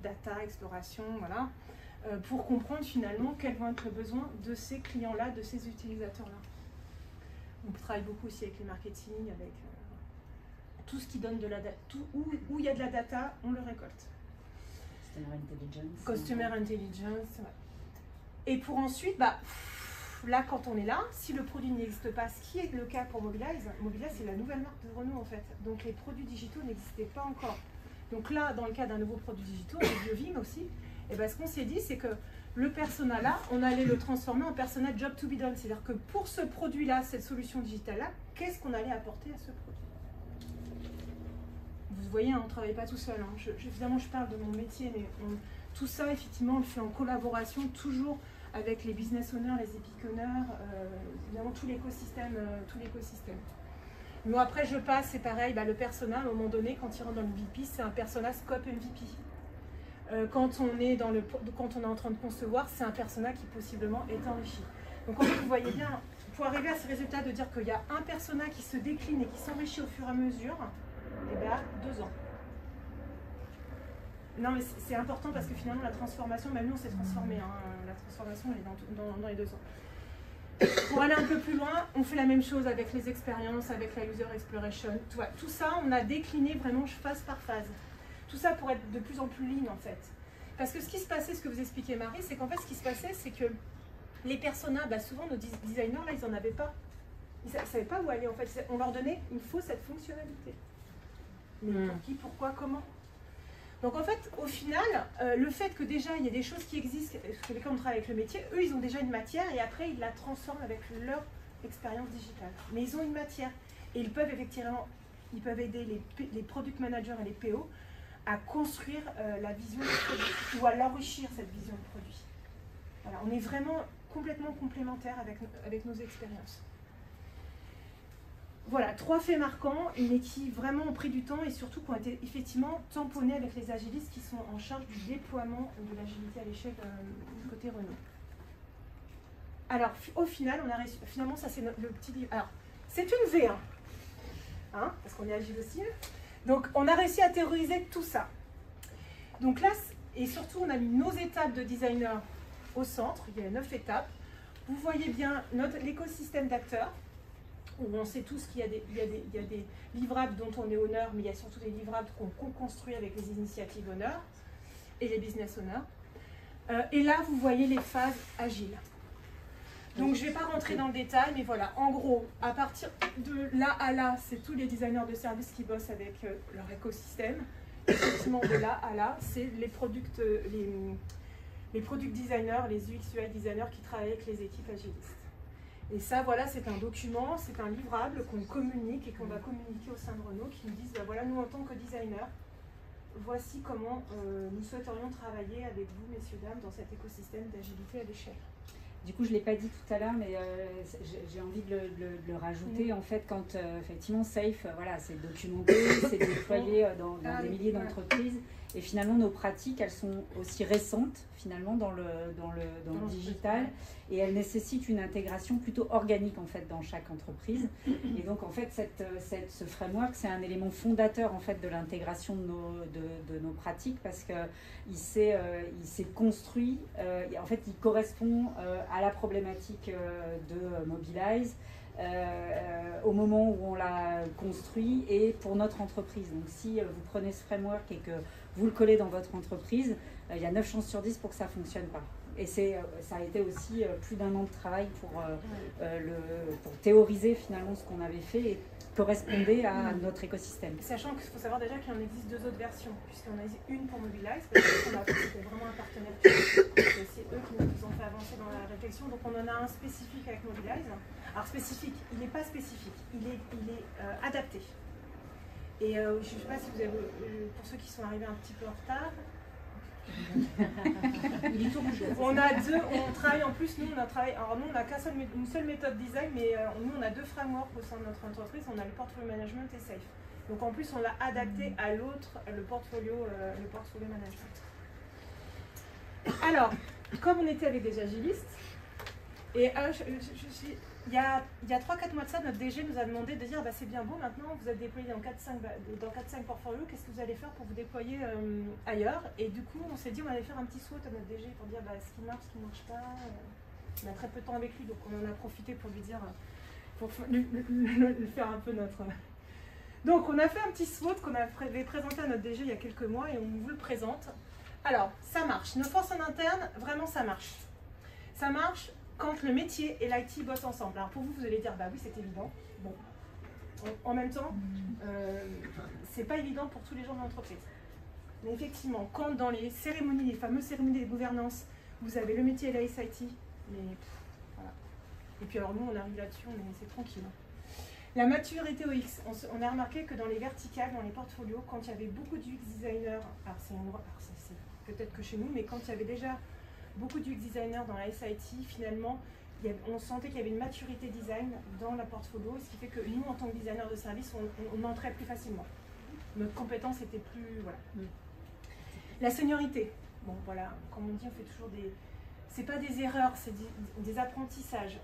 data, exploration, voilà, pour comprendre finalement quels vont être les besoins de ces clients-là, de ces utilisateurs-là. On travaille beaucoup aussi avec les marketing, avec tout ce qui donne de la data, où il y a de la data, on le récolte. Customer Intelligence, ouais. Et pour ensuite, là quand on est là, si le produit n'existe pas, ce qui est le cas pour Mobilize, Mobilize c'est la nouvelle marque de Renault en fait, donc les produits digitaux n'existaient pas encore. Donc là, dans le cas d'un nouveau produit digital, le BioVim aussi, et ce qu'on s'est dit, c'est que le persona là, on allait le transformer en persona job to be done. C'est-à-dire que pour ce produit-là, cette solution digitale-là, qu'est-ce qu'on allait apporter à ce produit? Vous voyez, on ne travaille pas tout seul. Hein. Évidemment, je parle de mon métier, mais tout ça, effectivement, on le fait en collaboration, toujours avec les business owners, les epic owners, évidemment tout l'écosystème. Bon, après, je passe, c'est pareil, le persona, à un moment donné, quand il rentre dans le MVP, c'est un persona scope MVP. Quand on est en train de concevoir, c'est un persona qui possiblement est enrichi. Donc en fait, vous voyez bien, pour arriver à ce résultat de dire qu'il y a un persona qui se décline et qui s'enrichit au fur et à mesure, 2 ans. Non, mais c'est important parce que finalement, la transformation, même nous, on s'est transformé. Hein, la transformation, elle est dans les 2 ans. Pour aller un peu plus loin, on fait la même chose avec les expériences, avec la user exploration. Tout ça, on a décliné vraiment phase par phase. Tout ça pour être de plus en plus lean, en fait. Parce que ce qui se passait, ce que vous expliquez Marie, c'est qu'en fait ce qui se passait, c'est que les personas, souvent nos designers là, ils n'en avaient pas. Ils ne savaient pas où aller en fait. On leur donnait, il faut cette fonctionnalité. Mais pour qui, pourquoi, comment? Donc en fait, au final, le fait que déjà il y a des choses qui existent, parce que quand on travaille avec le métier, eux ils ont déjà une matière et après ils la transforment avec leur expérience digitale. Mais ils ont une matière et ils peuvent effectivement, ils peuvent aider les product managers et les PO à construire la vision du produit ou à l'enrichir cette vision du produit. Voilà, on est vraiment complètement complémentaires avec nos expériences. Voilà, 3 faits marquants, mais qui vraiment ont pris du temps et surtout qui ont été effectivement tamponnés avec les agilistes qui sont en charge du déploiement de l'agilité à l'échelle côté Renault. Alors, au final, on a réussi, finalement, ça c'est le petit livre. Alors, c'est une V1, hein, parce qu'on est agile aussi. Donc, on a réussi à théoriser tout ça. Donc là, et surtout, on a mis nos étapes de designer au centre. Il y a 9 étapes. Vous voyez bien l'écosystème d'acteurs, où on sait tous qu'il y a des livrables dont on est honneur, mais il y a surtout des livrables qu'on co-construit avec les initiatives honneur et les business honneurs. Et là, vous voyez les phases agiles. Donc, je ne vais pas rentrer dans le détail, mais voilà, en gros, à partir de là à là, c'est tous les designers de services qui bossent avec leur écosystème. Effectivement, de là à là, c'est les product designers, les UX UI designers qui travaillent avec les équipes agilistes. Et ça, voilà, c'est un document, c'est un livrable qu'on communique et qu'on va communiquer au sein de Renault, qui nous disent, voilà, nous en tant que designers, voici comment nous souhaiterions travailler avec vous, messieurs, dames, dans cet écosystème d'agilité à l'échelle. Du coup, je ne l'ai pas dit tout à l'heure, mais j'ai envie de le rajouter. En fait, quand effectivement Safe, voilà, c'est documenté, c'est déployé dans des milliers d'entreprises. Et finalement, nos pratiques, elles sont aussi récentes, finalement, dans le digital. Et elles nécessitent une intégration plutôt organique, en fait, dans chaque entreprise. Et donc, en fait, ce framework, c'est un élément fondateur, en fait, de l'intégration de nos pratiques, parce qu'il s'est construit, en fait, il correspond à la problématique de Mobilize, au moment où on l'a construit et pour notre entreprise. Donc si vous prenez ce framework et que vous le collez dans votre entreprise, il y a 9 chances sur 10 pour que ça ne fonctionne pas. Et ça a été aussi plus d'1 an de travail pour théoriser finalement ce qu'on avait fait et correspondait à notre écosystème. Sachant qu'il faut savoir déjà qu'il en existe 2 autres versions, puisqu'on a une pour Mobilize, parce que c'était vraiment un partenaire. C'est eux qui nous ont fait avancer dans la réflexion. Donc on en a un spécifique avec Mobilize. Alors spécifique, il n'est pas spécifique, il est adapté. Et je ne sais pas si vous avez, pour ceux qui sont arrivés un petit peu en retard, il est tout rouge. On travaille en plus, nous on n'a qu'une seule méthode design, mais nous on a 2 frameworks au sein de notre entreprise, on a le portfolio management et Safe. Donc en plus on l'a adapté à l'autre, le portfolio management. Alors, comme on était avec des agilistes, et il y a 3-4 mois de ça, notre DG nous a demandé de dire c'est bien beau, maintenant vous êtes déployé dans 4-5 portfolios, qu'est-ce que vous allez faire pour vous déployer ailleurs? Et du coup, on s'est dit on allait faire un petit SWOT à notre DG pour dire ce qui marche, ce qui ne marche pas. On a très peu de temps avec lui, donc on en a profité pour lui dire, pour lui faire un peu notre... Donc on a fait un petit SWOT qu'on avait présenté à notre DG il y a quelques mois et on vous le présente. Alors, ça marche. Nos forces en interne, vraiment ça marche. Ça marche quand le métier et l'IT bossent ensemble. Alors pour vous, vous allez dire, oui, c'est évident. Bon, en même temps, c'est pas évident pour tous les gens de l'entreprise. Mais effectivement, quand dans les cérémonies, les fameuses cérémonies de gouvernance, vous avez le métier et la SIT, mais voilà. Et puis alors nous, on arrive là-dessus, c'est tranquille. La maturité au X, on a remarqué que dans les verticales, dans les portfolios, quand il y avait beaucoup d'UX designers, alors c'est peut-être que chez nous, mais quand il y avait déjà beaucoup d'UX designers dans la SIT, finalement, on sentait qu'il y avait une maturité design dans la portfolio, ce qui fait que nous, en tant que designer de service, on entrait plus facilement. Notre compétence était plus... Voilà. La seniorité. Bon, voilà, comme on dit, on fait toujours des... C'est pas des erreurs, c'est des apprentissages.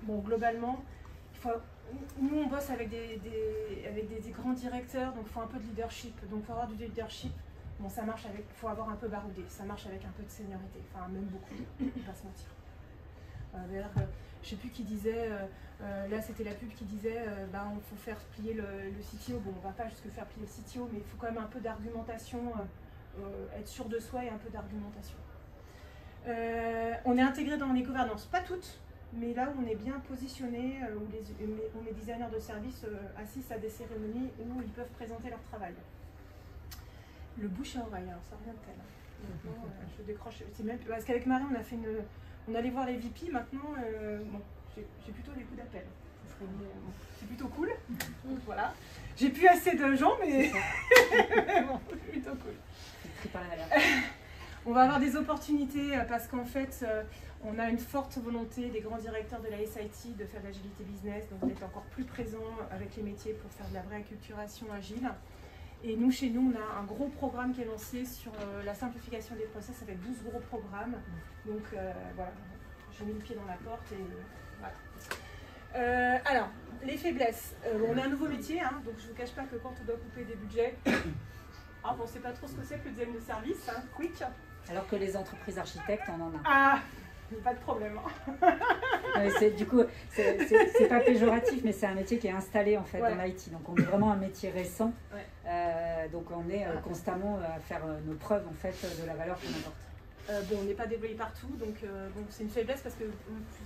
Bon, globalement, nous, on bosse avec des grands directeurs, donc il faut un peu de leadership. Donc, il faut avoir du leadership. Bon, ça marche avec, il faut avoir un peu baroudé, ça marche avec un peu de seniorité, enfin même beaucoup, on va pas se mentir. D'ailleurs, je sais plus qui disait, là c'était la pub qui disait, il faut faire plier le CTO, bon on va pas jusque faire plier le CTO, mais il faut quand même un peu d'argumentation être sûr de soi et un peu d'argumentation. On est intégré dans les gouvernances, pas toutes, mais là où on est bien positionné, où les designers de service assistent à des cérémonies où ils peuvent présenter leur travail. Le bouche à oreille, alors ça revient de tel. Maintenant, je décroche. Même, parce qu'avec Marie, on allait voir les VP. Maintenant, bon, j'ai plutôt des coups d'appel. C'est plutôt cool. Donc, voilà. J'ai plus assez de gens, mais bon, c'est plutôt cool. On va avoir des opportunités parce qu'en fait, on a une forte volonté des grands directeurs de la SIT de faire de l'agilité business, donc d'être encore plus présent avec les métiers pour faire de la vraie acculturation agile. Et nous, chez nous, on a un gros programme qui est lancé sur la simplification des process avec 12 gros programmes. Donc voilà, j'ai mis le pied dans la porte et voilà. Alors, les faiblesses. On a un nouveau métier, hein, donc je ne vous cache pas que quand on doit couper des budgets, on ne sait pas trop ce que c'est que le design de service, hein, quick. Alors que les entreprises architectes, on en a. Ah, pas de problème. Du coup, c'est pas péjoratif, mais c'est un métier qui est installé en fait dans l'IT. Donc on est vraiment un métier récent. Donc on est constamment à faire nos preuves en fait de la valeur qu'on apporte. Bon, on n'est pas déployé partout, donc c'est une faiblesse parce que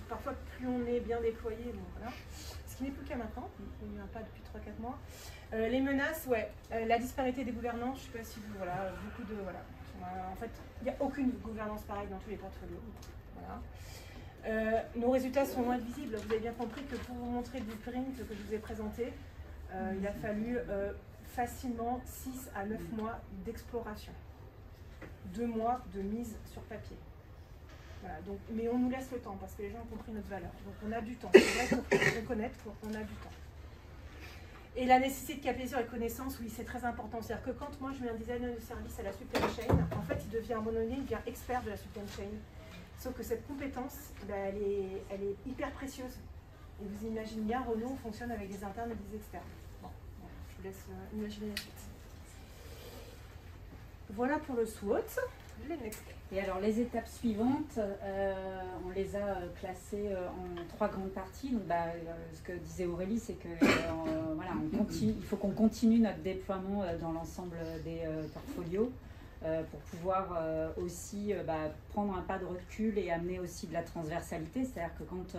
parfois plus on est bien déployé, bon, voilà. Ce qui n'est plus qu'à maintenant, il n'y en a pas depuis 3-4 mois. Les menaces, la disparité des gouvernances, je ne sais pas si vous, voilà, beaucoup de, voilà. En fait, il n'y a aucune gouvernance pareille dans tous les portfolios. Voilà. Nos résultats sont loin de visibles. Vous avez bien compris que pour vous montrer le blueprint que je vous ai présenté, il a fallu facilement 6 à 9 mois d'exploration. 2 mois de mise sur papier. Voilà, donc, mais on nous laisse le temps parce que les gens ont compris notre valeur. Donc on a du temps. C'est vrai qu'il faut reconnaître qu'on a du temps. Et la nécessité de capitaliser sur les connaissances, oui, c'est très important. C'est-à-dire que quand moi je mets un designer de service à la supply chain, en fait, il devient à un moment donné, il devient expert de la supply chain. Sauf que cette compétence, elle est hyper précieuse. Et vous imaginez bien, Renault fonctionne avec des internes et des externes. Bon, je vous laisse imaginer la suite. Voilà pour le SWOT. Le next. Et alors les étapes suivantes, on les a classées en 3 grandes parties. Donc, ce que disait Aurélie, c'est que voilà, il faut qu'on continue notre déploiement dans l'ensemble des portfolios pour pouvoir aussi prendre un pas de recul et amener aussi de la transversalité. C'est-à-dire que quand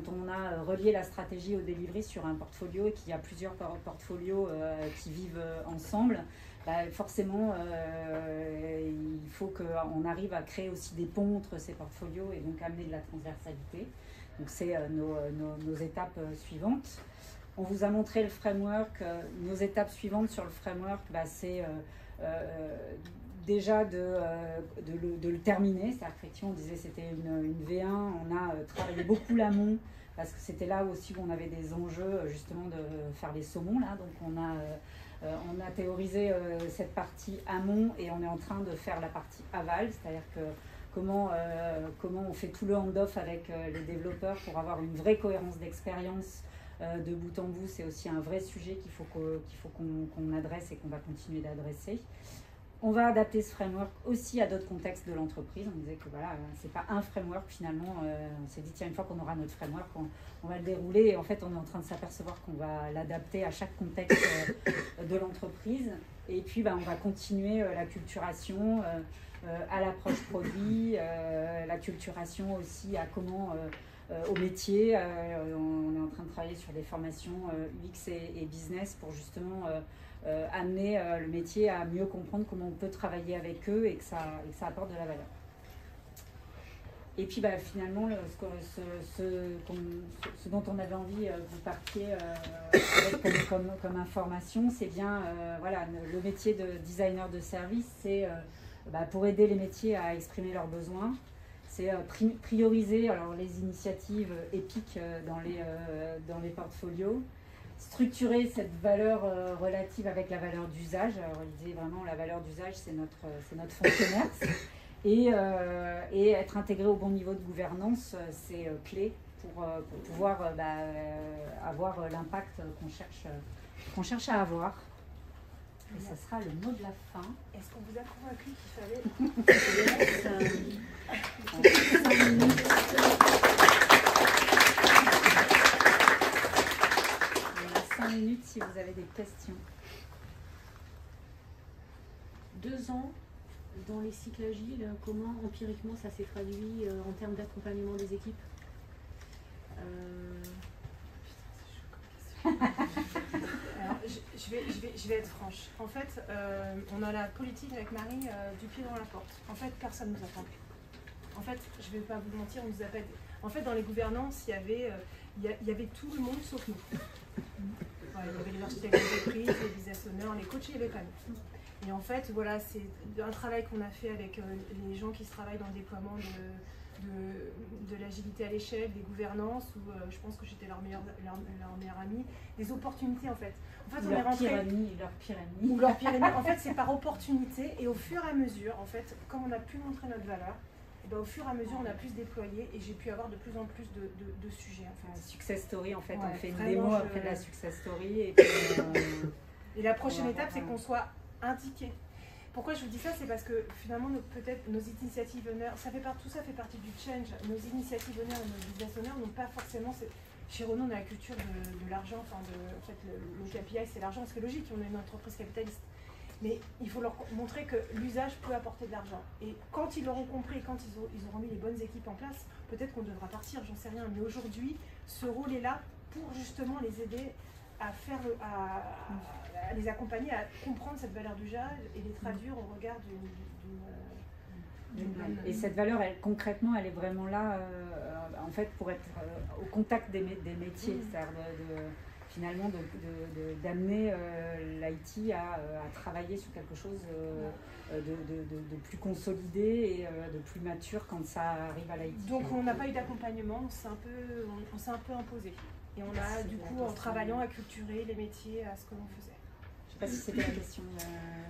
on a relié la stratégie au delivery sur un portfolio et qu'il y a plusieurs portfolios qui vivent ensemble, forcément, il faut qu'on arrive à créer aussi des ponts entre ces portfolios et donc amener de la transversalité. Donc c'est nos étapes suivantes. On vous a montré le framework. Nos étapes suivantes sur le framework, c'est déjà de le terminer. C'est-à-dire qu'effectivement, on disait que c'était une V1. On a travaillé beaucoup l'amont parce que c'était là aussi où on avait des enjeux justement de faire les saumons. Là. Donc on a théorisé cette partie amont et on est en train de faire la partie aval, c'est-à-dire que comment on fait tout le hand-off avec les développeurs pour avoir une vraie cohérence d'expérience de bout en bout. C'est aussi un vrai sujet qu'il faut qu'on adresse et qu'on va continuer d'adresser. On va adapter ce framework aussi à d'autres contextes de l'entreprise. On disait que voilà, c'est pas un framework finalement. On s'est dit tiens, une fois qu'on aura notre framework, on va le dérouler. Et en fait, on est en train de s'apercevoir qu'on va l'adapter à chaque contexte de l'entreprise. Et puis, on va continuer l'acculturation à l'approche produit, l'acculturation aussi à comment au métier. On est en train de travailler sur des formations UX et business pour justement amener le métier à mieux comprendre comment on peut travailler avec eux et que ça apporte de la valeur. Et puis finalement, ce dont on avait envie que vous partiez avec comme information, c'est bien voilà, le métier de designer de service, c'est pour aider les métiers à exprimer leurs besoins. C'est prioriser alors, les initiatives épiques dans les portfolios, structurer cette valeur relative avec la valeur d'usage. Alors, il disait vraiment la valeur d'usage, c'est notre fonds de commerce. Et être intégré au bon niveau de gouvernance, c'est clé pour pouvoir avoir l'impact qu'on cherche à avoir. Et ça sera le mot de la fin. Est-ce qu'on vous a convaincu qu'il fallait 5 minutes. Il y a 5 minutes si vous avez des questions. 2 ans dans les cycles agiles, comment empiriquement ça s'est traduit en termes d'accompagnement des équipes? Alors, je vais être franche. En fait, on a la politique avec Marie du pied dans la porte. En fait, personne ne nous attend. En fait, je ne vais pas vous mentir, on nous appelle. En fait, dans les gouvernances, il y avait tout le monde sauf nous. Ouais, il y avait les architectes d'entreprise, les business owners, les coachs, il n'y avait pas nous. Et en fait, voilà, c'est un travail qu'on a fait avec les gens qui travaillent dans le déploiement de l'agilité à l'échelle, des gouvernances, où je pense que j'étais leur meilleure amie, des opportunités en fait. En fait, on est rentré. Leur pire ennemi. Ou leur pire ennemi. En fait, c'est par opportunité et au fur et à mesure, en fait, comme on a pu montrer notre valeur, et ben, au fur et à mesure, on a plus déployé et j'ai pu avoir de plus en plus de sujets. En fait. Success story, en fait, Ouais, on fait une vraiment, démo après de la success story et puis et la prochaine étape, c'est qu'on soit indiqué. Pourquoi je vous dis ça? C'est parce que finalement, peut-être nos initiatives honneurs, tout ça fait partie du change. Nos initiatives honneurs et nos business honneurs n'ont pas forcément. Chez Renault, on a la culture de l'argent. En fait, le KPI, c'est l'argent. C'est logique, on est une entreprise capitaliste. Mais il faut leur montrer que l'usage peut apporter de l'argent. Et quand ils l'auront compris, quand ils auront mis les bonnes équipes en place, peut-être qu'on devra partir, j'en sais rien. Mais aujourd'hui, ce rôle est là pour justement les aider à les accompagner à comprendre cette valeur d'usage et les traduire au regard d'une bonne... Et cette valeur, concrètement, elle est vraiment là, en fait, pour être au contact des métiers, c'est-à-dire finalement d'amener l'IT à travailler sur quelque chose de plus consolidé et de plus mature quand ça arrive à l'IT. Donc on n'a pas eu d'accompagnement, on s'est un peu imposé. Et on a du coup, en travaillant, acculturé les métiers à ce que l'on faisait. Je ne sais pas si c'était la question,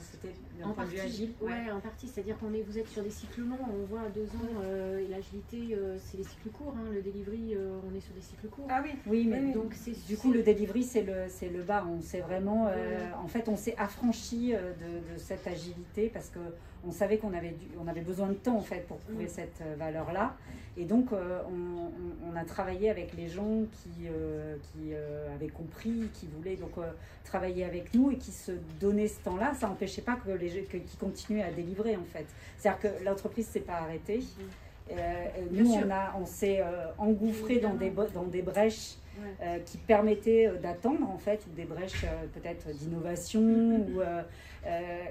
c'était d'un point de vue agile. Oui, en partie, c'est-à-dire vous êtes sur des cycles longs, on voit à 2 ans, et l'agilité, c'est les cycles courts, hein, le delivery, on est sur des cycles courts. Ah oui, oui, mais donc du coup, le delivery, c'est le bas, on s'est vraiment, en fait, on s'est affranchi de cette agilité parce qu'on savait qu'on avait besoin de temps, en fait, pour trouver cette valeur-là. Et donc, on a travaillé avec les gens qui avaient compris, qui voulaient donc travailler avec nous et qui se donnaient ce temps-là. Ça n'empêchait pas qu'ils continuaient à délivrer, en fait. C'est-à-dire que l'entreprise ne s'est pas arrêtée. Nous, on s'est engouffré dans des brèches qui permettaient d'attendre, en fait, ou des brèches peut-être d'innovation.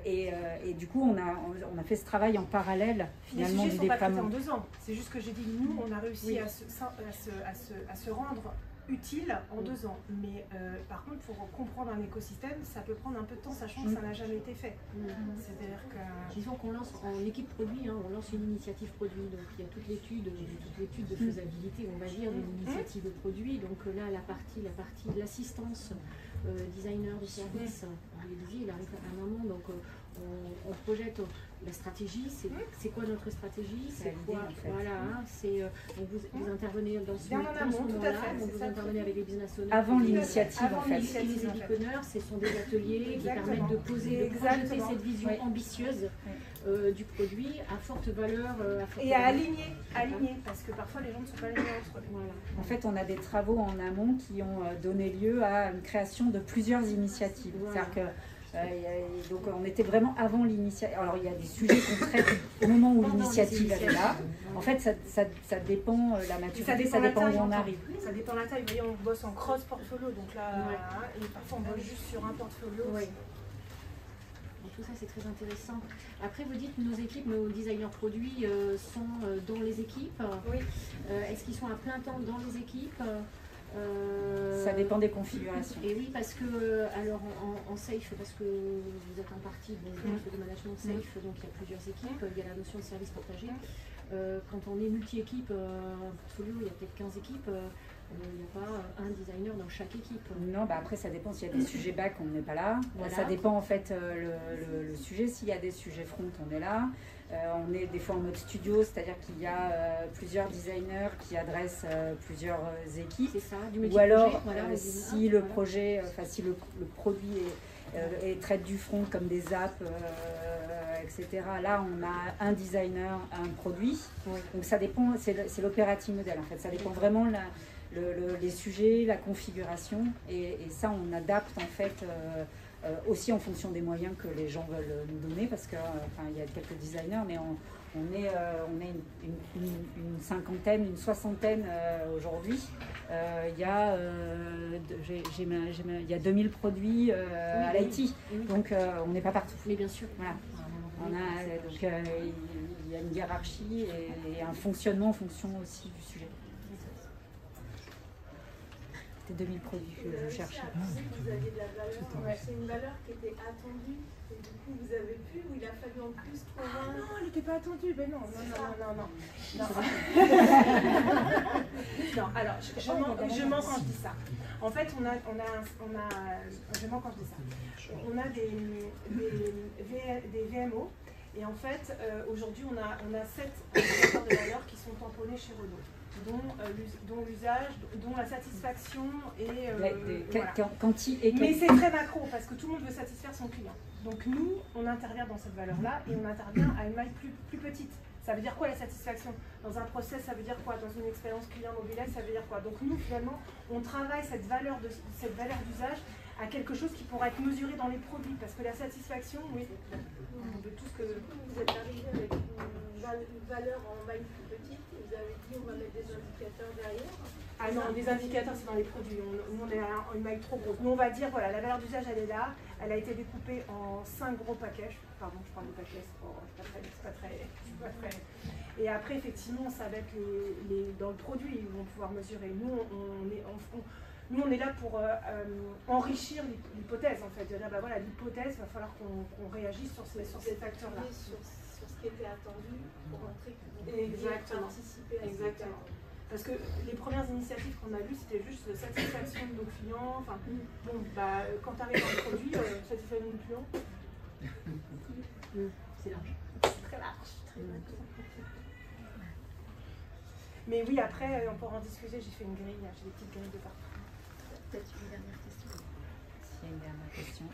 Et du coup, on a fait ce travail en parallèle, finalement, du déploiement. Les sujets ne sont pas traités en 2 ans. C'est juste que j'ai dit, nous, on a réussi à se rendre utile en 2 ans. Mais par contre, pour comprendre un écosystème, ça peut prendre un peu de temps, sachant que ça n'a jamais été fait. C'est-à-dire que... Disons qu'on lance en équipe produit, hein, on lance une initiative produit. Donc il y a toute l'étude de faisabilité, on va dire, d'une initiative de produit. Donc là, la partie de l'assistance designer de service, il arrive à un moment, donc on projette la stratégie, c'est quoi notre stratégie, c'est quoi, en fait. Voilà, hein, donc vous intervenez dans ce moment-là, vous intervenez avec les business owners. Avant l'initiative, en fait. Et les équipes owners, ce sont des ateliers qui permettent de projeter cette vision ambitieuse du produit à forte valeur. Et à aligner, parce que parfois les gens ne sont pas alignés entre eux. Voilà. En fait, on a des travaux en amont qui ont donné lieu à une création de plusieurs initiatives. Voilà. C'est-à-dire que donc on était vraiment avant l'initiative. Alors il y a des sujets qu'on traite au moment où l'initiative est là. En fait, ça dépend la maturité, ça dépend où on arrive. Ça dépend de la taille. Vous voyez, on bosse en cross portfolio, donc là, et parfois on bosse juste sur un portfolio. Donc, tout ça c'est très intéressant. Après, vous dites que nos équipes, nos designers produits sont dans les équipes. Oui. Est-ce qu'ils sont à plein temps dans les équipes? Ça dépend des configurations. Et oui, parce que, alors en safe, parce que vous êtes en partie de management safe, donc il y a plusieurs équipes, il y a la notion de service partagé. Quand on est multi-équipe, un portfolio, il y a peut-être 15 équipes, il n'y a pas un designer dans chaque équipe. Non, après ça dépend s'il y a des sujets back, on n'est pas là. Voilà. Ça dépend en fait le sujet. S'il y a des sujets front, on est là. On est des fois en mode studio, c'est-à-dire qu'il y a plusieurs designers qui adressent plusieurs équipes. C'est ça, du ou alors, si le projet, si le produit traite du front comme des apps, etc. Là, on a un designer, un produit. Oui. Donc ça dépend, c'est l'operating model en fait. Ça dépend vraiment les sujets, la configuration. Et ça, on adapte en fait aussi en fonction des moyens que les gens veulent nous donner, parce qu'il y a quelques designers, mais on est une cinquantaine, une soixantaine aujourd'hui. Il y a 2000 produits à l'IT, donc on n'est pas partout. Mais bien sûr. Voilà. Donc il y a une hiérarchie et un fonctionnement en fonction aussi du sujet. C'était 2000 produits que je cherchais. Vous aviez de la valeur, c'est une valeur qui était attendue, et du coup vous avez pu, ou il a fallu en plus convaincre? Non, elle n'était pas attendue, ben non. Non, alors je mens quand je dis ça. En fait, je mens quand je dis ça. On a des VMO, et en fait, aujourd'hui, on a 7 indicateurs de valeur qui sont tamponnés chez Renault, dont l'usage, dont la satisfaction et mais c'est très macro parce que tout le monde veut satisfaire son client. Donc nous, on intervient dans cette valeur-là et on intervient à une maille plus petite. Ça veut dire quoi la satisfaction? Dans un process, ça veut dire quoi? Dans une expérience client mobilisée, ça veut dire quoi? Donc nous, finalement, on travaille cette valeur d'usage à quelque chose qui pourra être mesuré dans les produits, parce que la satisfaction, oui, de tout ce que... Vous êtes arrivé avec une valeur en maille plus petite, et vous avez dit on va mettre des indicateurs derrière. Ah non, les indicateurs c'est dans les produits, nous on est à une maille trop grosse. Nous on va dire, voilà, la valeur d'usage elle est là, elle a été découpée en 5 gros paquets, pardon je parle de paquets, c'est pas très... Et après effectivement ça va être dans le produit, ils vont pouvoir mesurer. Nous on est là pour enrichir l'hypothèse en fait, de dire bah voilà l'hypothèse, il va falloir qu'on réagisse sur ces facteurs-là. Sur ce qui était attendu pour montrer que vous pouviez participer à exactement. Parce que les premières initiatives qu'on a lues, c'était juste satisfaction de nos clients. Enfin, bon, bah, quand tu arrives dans le produit, satisfaction de nos clients, c'est large. C'est très large. Mais oui, après, on pourra en discuter. J'ai fait une grille, j'ai des petites grilles de partout. Peut-être une dernière question. S'il y a une dernière question.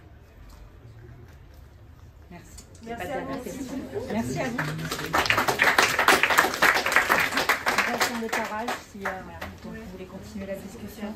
Merci. Merci à vous. Merci à vous. De parage, si vous voulez continuer la discussion.